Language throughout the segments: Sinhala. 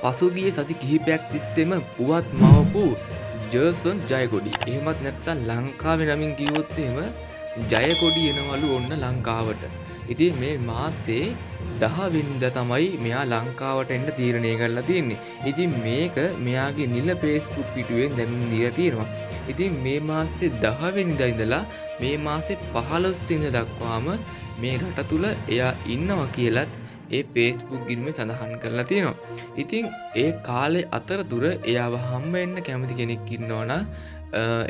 පසුගිය සති කිහිපයක් තිස්සෙම පුවත් මවපු ජර්සන් ජයකොඩි. එහෙමත් නැත්තම් ලංකාවේ නමින් කිව්වොත් එහෙම ජයකොඩි එනවලු ඔන්න ලංකාවට. ඉතින් මේ මාසේ 10 වෙනිදා තමයි මෙයා ලංකාවට එන්න තීරණය කරලා තියෙන්නේ. ඉතින් මේක මෙයාගේ නිල Facebook පිටුවෙන් දැනුම් දීලා තියෙනවා. ඉතින් මේ මාසේ 10 වෙනිදා ඉඳලා මේ මාසේ 15 වෙනිදා දක්වාම මේ රට තුල එයා ඉන්නවා කියලත් ඒ Facebook ගිණුමේ සඳහන් කරලා තියෙනවා. ඉතින් ඒ කාලේ අතරතුර එයාව හම්බ වෙන්න කැමති කෙනෙක් ඉන්නවනම්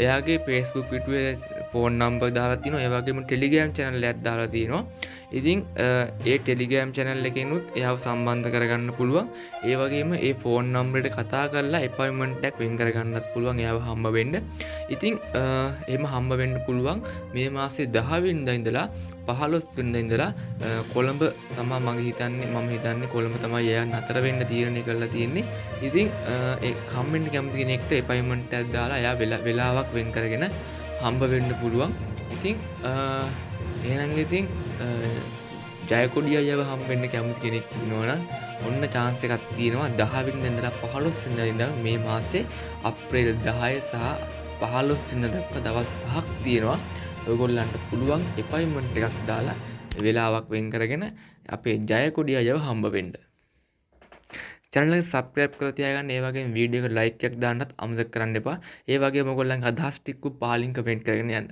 එයාගේ Facebook පිටුවේ ෆෝන් නම්බර් දාලා තියෙනවා. ඒ වගේම Telegram channel එකක් දාලා තියෙනවා. ඉතින් ඒ Telegram channel එකෙනුත් එයාව සම්බන්ධ කරගන්න පුළුවන්. ඒ වගේම ඒ ෆෝන් නම්බරයට කතා කරලා appointment එකක් වෙන් කරගන්නත් පුළුවන් එයාව හම්බ වෙන්න. ඉතින් එහෙම හම්බ වෙන්න පුළුවන් මේ මාසේ 10 වෙනිදා ඉඳලා 15 වෙනිදා ඉඳලා කොළඹ තමයි මම හිතන්නේ කොළඹ තමයි එයා නතර වෙන්න තීරණය කරලා තියෙන්නේ. ඉතින් ඒ කම්මෙන්ට් කැමති කෙනෙක්ට appointment එකක් දාලා එයා වෙලාවක් වෙන් කරගෙන හම්බ වෙන්න පුළුවන්. ඉතින් එහෙනම් ඉතින් ජයකොඩි අයව හම්බ වෙන්න කැමති කෙනෙක් ඉන්නවනම් ඔන්න chance එකක් තියෙනවා 10 වෙනිදා ඉඳලා 15 වෙනිදා ඉඳන් මේ මාසේ අප්‍රේල් 10 සහ 15 වෙනිදා දක්වා දවස් 5ක් තියෙනවා. ඔයගොල්ලන්ට පුළුවන් appointment එකක් දාලා වෙලාවක් වෙන් කරගෙන අපේ ජයකොඩි අයව හම්බ වෙන්න. channel එක subscribe කරලා තියාගන්න. ඒ වගේම වීඩියෝ එකට like එකක් දාන්නත් අමතක කරන්න එපා. ඒ වගේම ඔයගොල්ලන්ගේ අදහස් ටික පහලින් කමෙන්ට් කරගෙන යන්න.